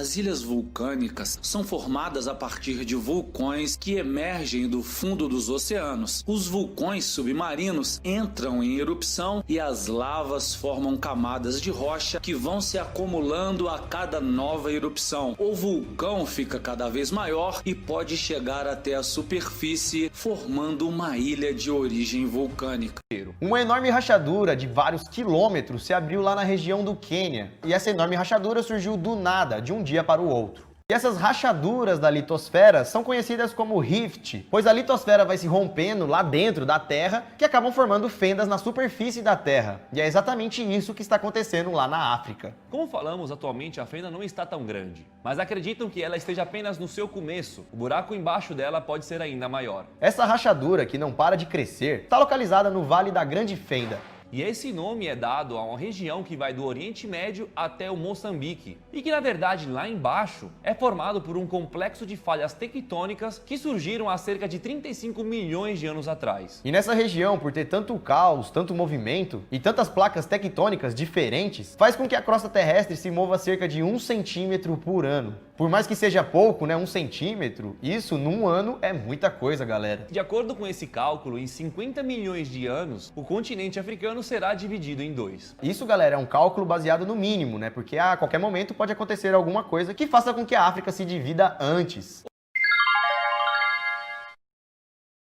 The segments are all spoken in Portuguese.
As ilhas vulcânicas são formadas a partir de vulcões que emergem do fundo dos oceanos. Os vulcões submarinos entram em erupção e as lavas formam camadas de rocha que vão se acumulando a cada nova erupção. O vulcão fica cada vez maior e pode chegar até a superfície, formando uma ilha de origem vulcânica. Uma enorme rachadura de vários quilômetros se abriu lá na região do Quênia. E essa enorme rachadura surgiu do nada, de um dia para o outro. E essas rachaduras da litosfera são conhecidas como rift, pois a litosfera vai se rompendo lá dentro da Terra, que acabam formando fendas na superfície da Terra. E é exatamente isso que está acontecendo lá na África. Como falamos, atualmente a fenda não está tão grande, mas acreditam que ela esteja apenas no seu começo. O buraco embaixo dela pode ser ainda maior. Essa rachadura, que não para de crescer, está localizada no Vale da Grande Fenda. E esse nome é dado a uma região que vai do Oriente Médio até o Moçambique, e que na verdade lá embaixo é formado por um complexo de falhas tectônicas que surgiram há cerca de 35 milhões de anos atrás. E nessa região, por ter tanto caos, tanto movimento e tantas placas tectônicas diferentes, faz com que a crosta terrestre se mova cerca de 1 centímetro por ano. Por mais que seja pouco, né, 1 centímetro, isso num ano é muita coisa, galera. De acordo com esse cálculo, em 50 milhões de anos, o continente africano será dividido em 2. Isso, galera, é um cálculo baseado no mínimo, né? Porque a qualquer momento pode acontecer alguma coisa que faça com que a África se divida antes.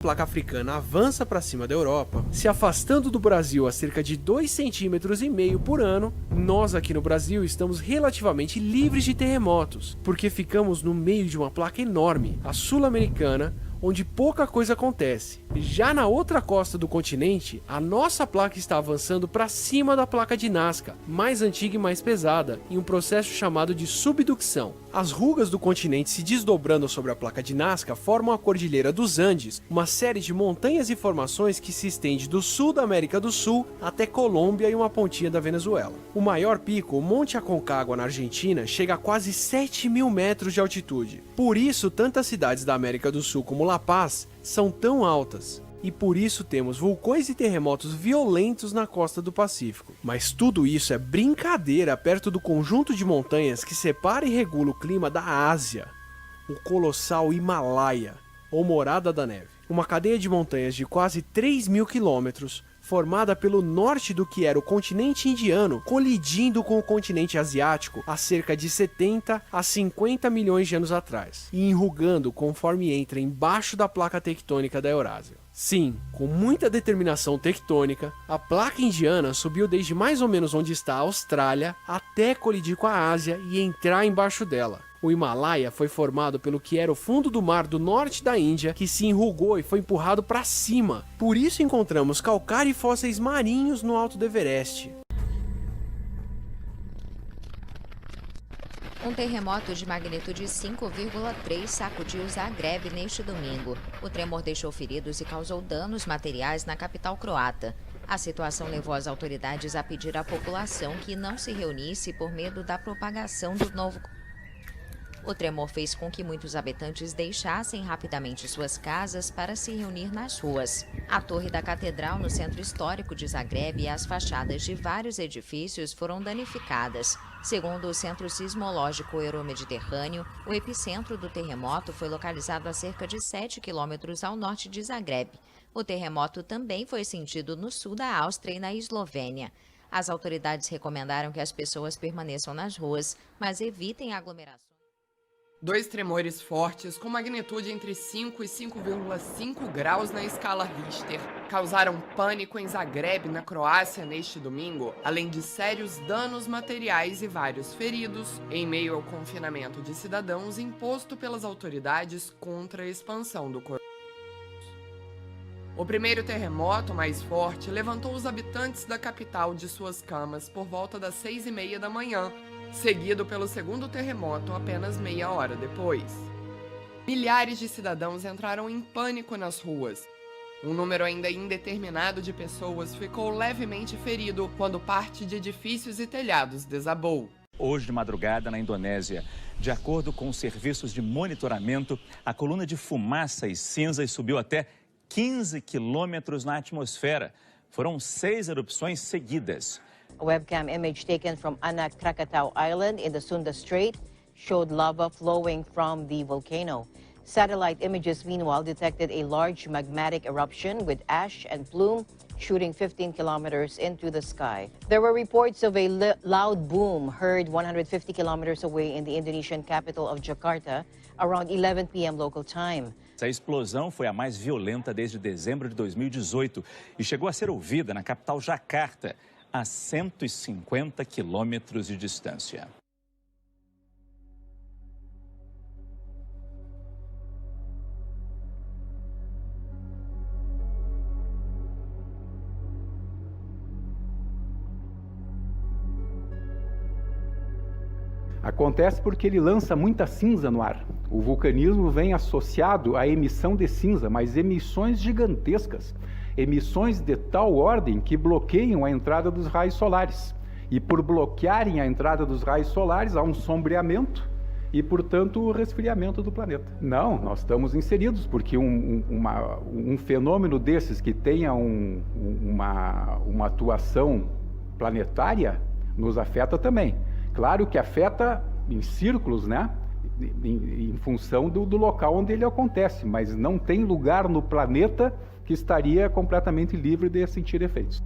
A placa africana avança para cima da Europa, se afastando do Brasil a cerca de 2,5 centímetros por ano. Nós aqui no Brasil estamos relativamente livres de terremotos, porque ficamos no meio de uma placa enorme, a sul-americana, onde pouca coisa acontece. Já na outra costa do continente, a nossa placa está avançando para cima da placa de Nazca, mais antiga e mais pesada, em um processo chamado de subducção. As rugas do continente se desdobrando sobre a placa de Nazca formam a Cordilheira dos Andes, uma série de montanhas e formações que se estende do sul da América do Sul até Colômbia e uma pontinha da Venezuela. O maior pico, o Monte Aconcagua na Argentina, chega a quase 7.000 metros de altitude. Por isso, tantas cidades da América do Sul como La Paz são tão altas. E por isso temos vulcões e terremotos violentos na costa do Pacífico. Mas tudo isso é brincadeira perto do conjunto de montanhas que separa e regula o clima da Ásia, o colossal Himalaia, ou Morada da Neve. Uma cadeia de montanhas de quase 3.000 quilômetros, formada pelo norte do que era o continente indiano, colidindo com o continente asiático há cerca de 70 a 50 milhões de anos atrás, e enrugando conforme entra embaixo da placa tectônica da Eurásia. Sim, com muita determinação tectônica, a placa indiana subiu desde mais ou menos onde está a Austrália até colidir com a Ásia e entrar embaixo dela. O Himalaia foi formado pelo que era o fundo do mar do norte da Índia, que se enrugou e foi empurrado para cima. Por isso encontramos calcário e fósseis marinhos no alto do Everest. Um terremoto de magnitude 5,3 sacudiu Zagreb neste domingo. O tremor deixou feridos e causou danos materiais na capital croata. A situação levou as autoridades a pedir à população que não se reunisse por medo da propagação do novo. O tremor fez com que muitos habitantes deixassem rapidamente suas casas para se reunir nas ruas. A torre da catedral no centro histórico de Zagreb e as fachadas de vários edifícios foram danificadas. Segundo o Centro Sismológico Euromediterrâneo, o epicentro do terremoto foi localizado a cerca de 7 quilômetros ao norte de Zagreb. O terremoto também foi sentido no sul da Áustria e na Eslovênia. As autoridades recomendaram que as pessoas permaneçam nas ruas, mas evitem aglomerações. 2 tremores fortes, com magnitude entre 5 e 5,5 graus na escala Richter, causaram pânico em Zagreb, na Croácia, neste domingo, além de sérios danos materiais e vários feridos, em meio ao confinamento de cidadãos imposto pelas autoridades contra a expansão do coronavírus. O primeiro terremoto, mais forte, levantou os habitantes da capital de suas camas por volta das 6h30 da manhã, seguido pelo segundo terremoto apenas meia hora depois. Milhares de cidadãos entraram em pânico nas ruas. Um número ainda indeterminado de pessoas ficou levemente ferido quando parte de edifícios e telhados desabou. Hoje de madrugada, na Indonésia, de acordo com os serviços de monitoramento, a coluna de fumaça e cinzas subiu até 15 quilômetros na atmosfera. Foram 6 erupções seguidas. A webcam image taken from Anak Krakatau Island in the Sunda Strait showed lava flowing from the volcano. Satellite images, meanwhile, detected a large magmatic eruption with ash and plume shooting 15 kilometers into the sky. There were reports of a loud boom heard 150 kilometers away in the Indonesian capital of Jakarta around 11 p.m. local time. Essa explosão foi a mais violenta desde dezembro de 2018 e chegou a ser ouvida na capital Jakarta, a 150 quilômetros de distância. Acontece porque ele lança muita cinza no ar. O vulcanismo vem associado à emissão de cinza, mas emissões gigantescas. Emissões de tal ordem que bloqueiam a entrada dos raios solares. E por bloquearem a entrada dos raios solares, há um sombreamento e, portanto, o resfriamento do planeta. Não, nós estamos inseridos, porque um fenômeno desses que tenha uma atuação planetária nos afeta também. Claro que afeta em círculos, né? Em função do local onde ele acontece, mas não tem lugar no planeta que estaria completamente livre de sentir efeitos.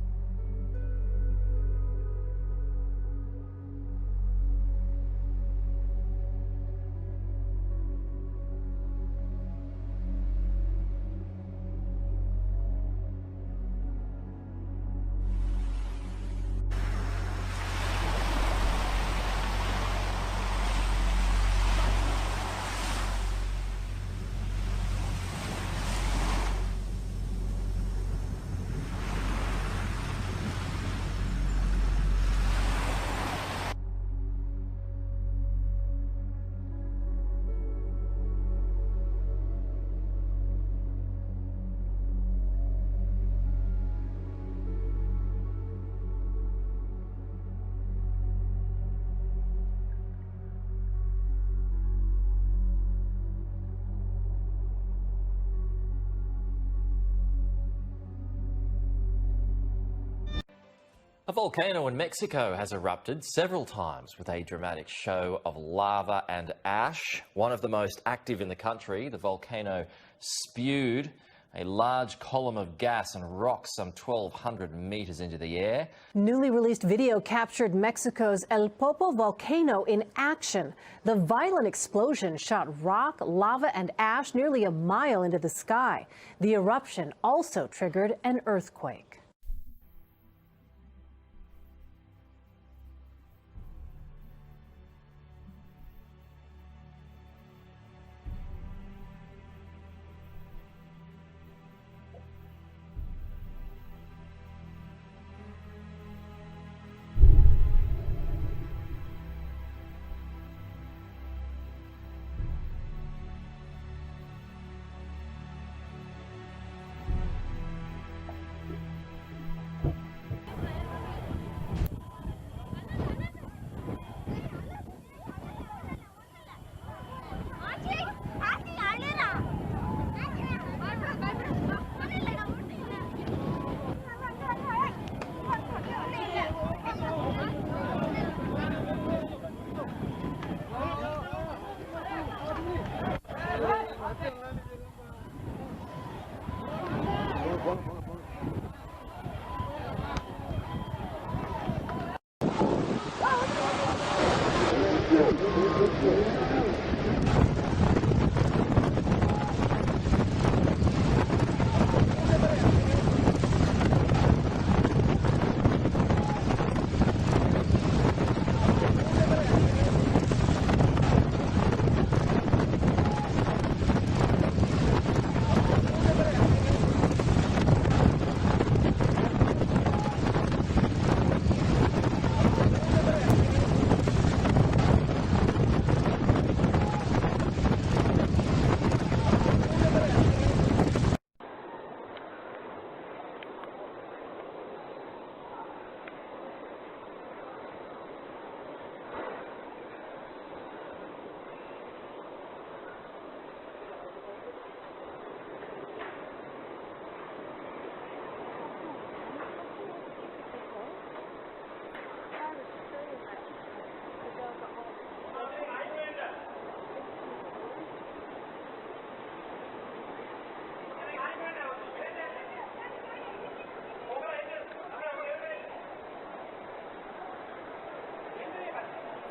A volcano in Mexico has erupted several times with a dramatic show of lava and ash. One of the most active in the country, the volcano spewed a large column of gas and rock some 1,200 meters into the air. Newly released video captured Mexico's El Popo volcano in action. The violent explosion shot rock, lava, and ash nearly a mile into the sky. The eruption also triggered an earthquake.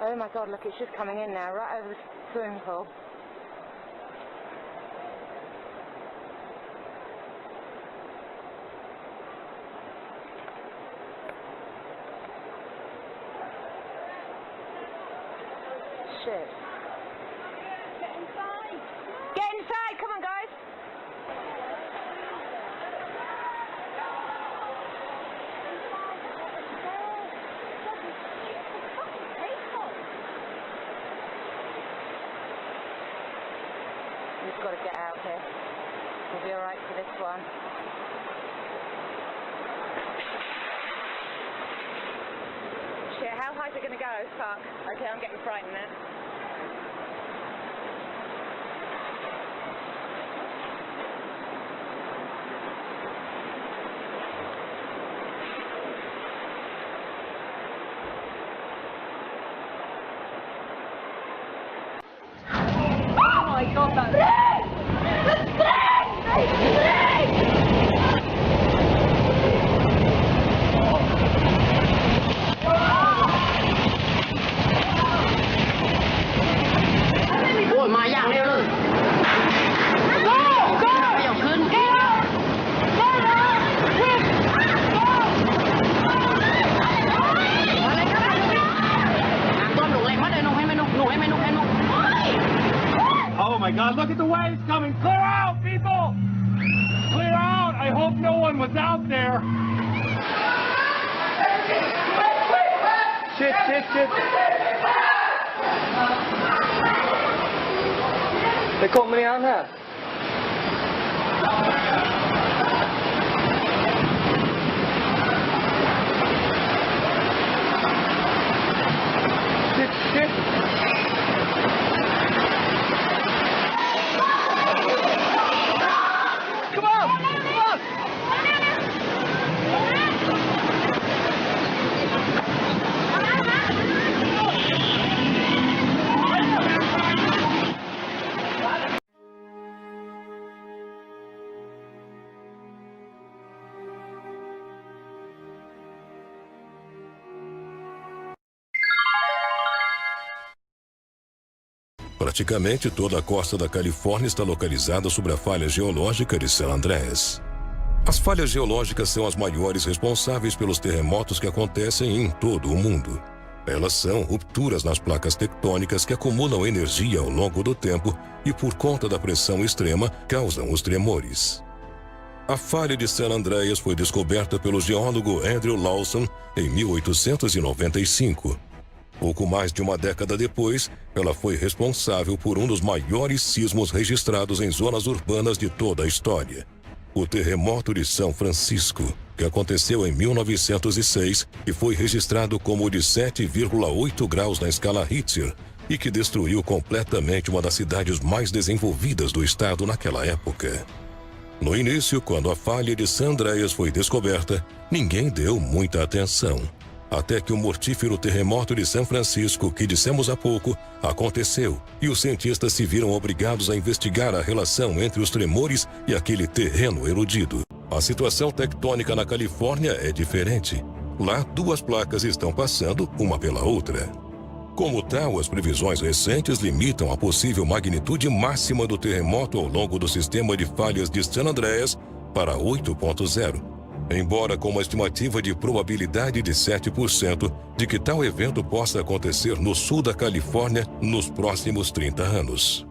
Oh my God, look, it's just coming in now, right over the swimming pool. Shit. Get inside! Get inside! Come on, guys! We've got to get out here. We'll be alright for this one. Shit, how high is it going to go? Fuck. Okay, I'm getting frightened now. Oh my God, that's... Oh my God, look at the waves coming! Clear out, people! Clear out! I hope no one was out there! Shit, shit, shit! Det kommer igen här! Shit, shit! Praticamente toda a costa da Califórnia está localizada sobre a falha geológica de San Andreas. As falhas geológicas são as maiores responsáveis pelos terremotos que acontecem em todo o mundo. Elas são rupturas nas placas tectônicas que acumulam energia ao longo do tempo e, por conta da pressão extrema, causam os tremores. A falha de San Andreas foi descoberta pelo geólogo Andrew Lawson em 1895. Pouco mais de uma década depois, ela foi responsável por um dos maiores sismos registrados em zonas urbanas de toda a história. O terremoto de São Francisco, que aconteceu em 1906 e foi registrado como de 7,8 graus na escala Richter e que destruiu completamente uma das cidades mais desenvolvidas do estado naquela época. No início, quando a falha de San Andreas foi descoberta, ninguém deu muita atenção. Até que o mortífero terremoto de São Francisco, que dissemos há pouco, aconteceu e os cientistas se viram obrigados a investigar a relação entre os tremores e aquele terreno erodido. A situação tectônica na Califórnia é diferente. Lá, duas placas estão passando uma pela outra. Como tal, as previsões recentes limitam a possível magnitude máxima do terremoto ao longo do sistema de falhas de San Andreas para 8.0. Embora com uma estimativa de probabilidade de 7% de que tal evento possa acontecer no sul da Califórnia nos próximos 30 anos.